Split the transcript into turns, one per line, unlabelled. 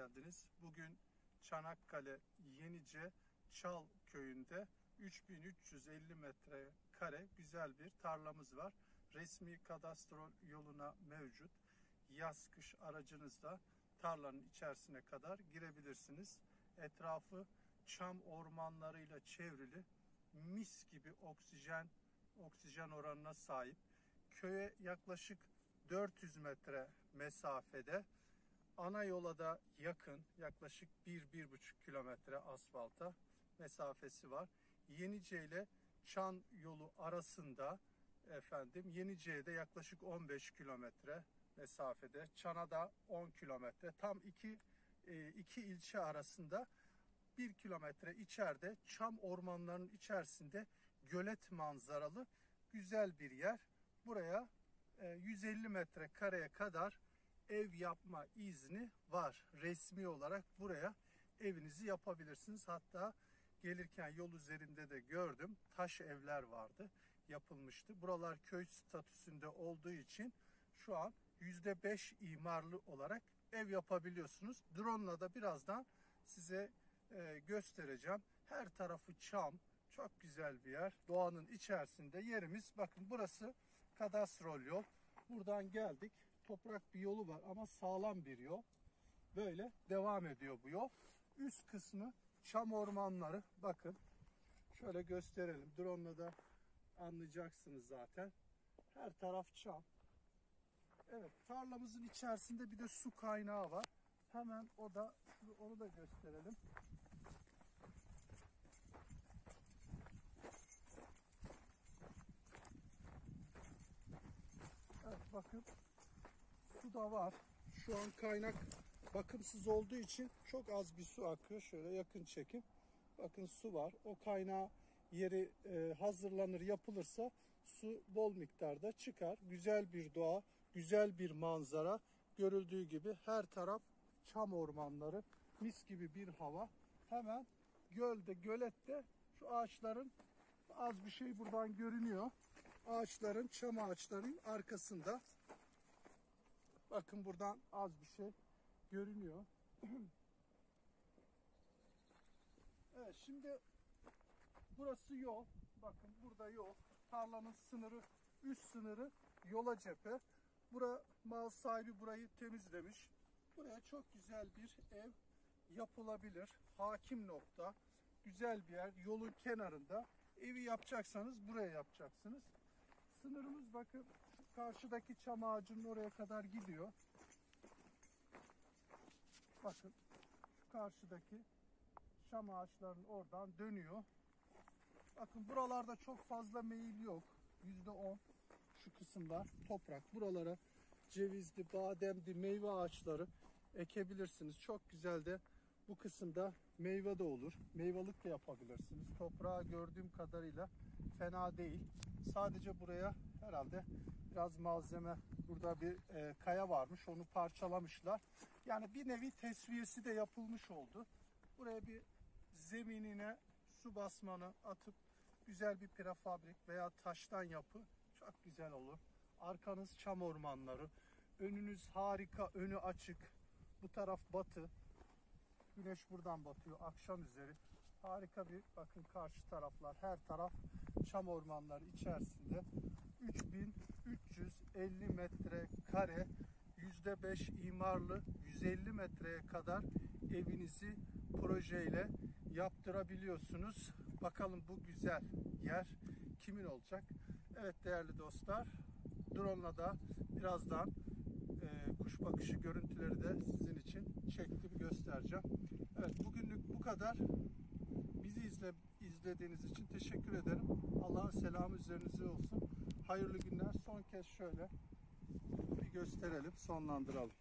geldiniz. Bugün Çanakkale Yenice Çal köyünde 3350 metrekare güzel bir tarlamız var. Resmi kadastro yoluna mevcut. Yaz kış aracınızla tarlanın içerisine kadar girebilirsiniz. Etrafı çam ormanlarıyla çevrili, mis gibi oksijen oranına sahip. Köye yaklaşık 400 metre mesafede, ana yola da yakın, yaklaşık 1-1,5 kilometre asfalta mesafesi var. Yenice ile Çan yolu arasında Yenice'ye de yaklaşık 15 kilometre mesafede, Çan'a da 10 kilometre. Tam iki ilçe arasında 1 kilometre içeride çam ormanlarının içerisinde gölet manzaralı güzel bir yer. Buraya 150 metrekareye kadar ev yapma izni var. Resmi olarak buraya evinizi yapabilirsiniz. Hatta gelirken yol üzerinde de gördüm. Taş evler vardı. Yapılmıştı. Buralar köy statüsünde olduğu için şu an %5 imarlı olarak ev yapabiliyorsunuz. Drone'la da birazdan size göstereceğim. Her tarafı çam. Çok güzel bir yer. Doğanın içerisinde yerimiz. Bakın burası kadastrol yol. Buradan geldik. Toprak bir yolu var ama sağlam bir yol. Böyle devam ediyor bu yol. Üst kısmı çam ormanları. Bakın şöyle gösterelim. Drone'la da anlayacaksınız zaten. Her taraf çam. Evet, tarlamızın içerisinde bir de su kaynağı var. Hemen onu da gösterelim. Evet, bakın su da var. Şu an kaynak bakımsız olduğu için çok az bir su akıyor. Şöyle yakın çekim. Bakın su var. O kaynağı yeri hazırlanır, yapılırsa su bol miktarda çıkar. Güzel bir doğa, güzel bir manzara. Görüldüğü gibi her taraf çam ormanları, mis gibi bir hava. Hemen gölette şu ağaçların az bir şey buradan görünüyor. Çam ağaçların arkasında. Bakın buradan az bir şey görünüyor. Evet, şimdi burası yol. Bakın burada yol. Tarlanın üst sınırı yola cephe. Mal sahibi burayı temizlemiş. Buraya çok güzel bir ev yapılabilir. Hakim nokta. Güzel bir yer. Yolun kenarında. Evi yapacaksanız buraya yapacaksınız. Sınırımız bakın şu karşıdaki çam ağacının oraya kadar gidiyor. Bakın şu karşıdaki çam ağaçlarının oradan dönüyor. Bakın buralarda çok fazla meyil yok. %10 şu kısımlar toprak. Buralara cevizli, bademli meyve ağaçları ekebilirsiniz. Çok güzel de bu kısımda meyve de olur. Meyvelik de yapabilirsiniz. Toprağı gördüğüm kadarıyla fena değil. Sadece buraya herhalde biraz malzeme, burada bir kaya varmış. Onu parçalamışlar. Yani bir nevi tesviyesi de yapılmış oldu. Buraya bir zeminine su basmanı atıp güzel bir prefabrik veya taştan yapı çok güzel olur. Arkanız çam ormanları. Önünüz harika, önü açık. Bu taraf batı. Güneş buradan batıyor akşam üzeri. Harika bir, bakın karşı taraflar, her taraf çam ormanları içerisinde. 3350 metrekare, %5 imarlı, 150 metreye kadar evinizi projeyle yaptırabiliyorsunuz. Bakalım bu güzel yer kimin olacak? Evet değerli dostlar, drone'la da birazdan kuş bakışı görüntüleri de sizin için çektim, göstereceğim. Evet, bugünlük bu kadar. Bizi izlediğiniz için teşekkür ederim. Allah'ın selamı üzerinize olsun. Hayırlı günler. Son kez şöyle bir gösterelim, sonlandıralım.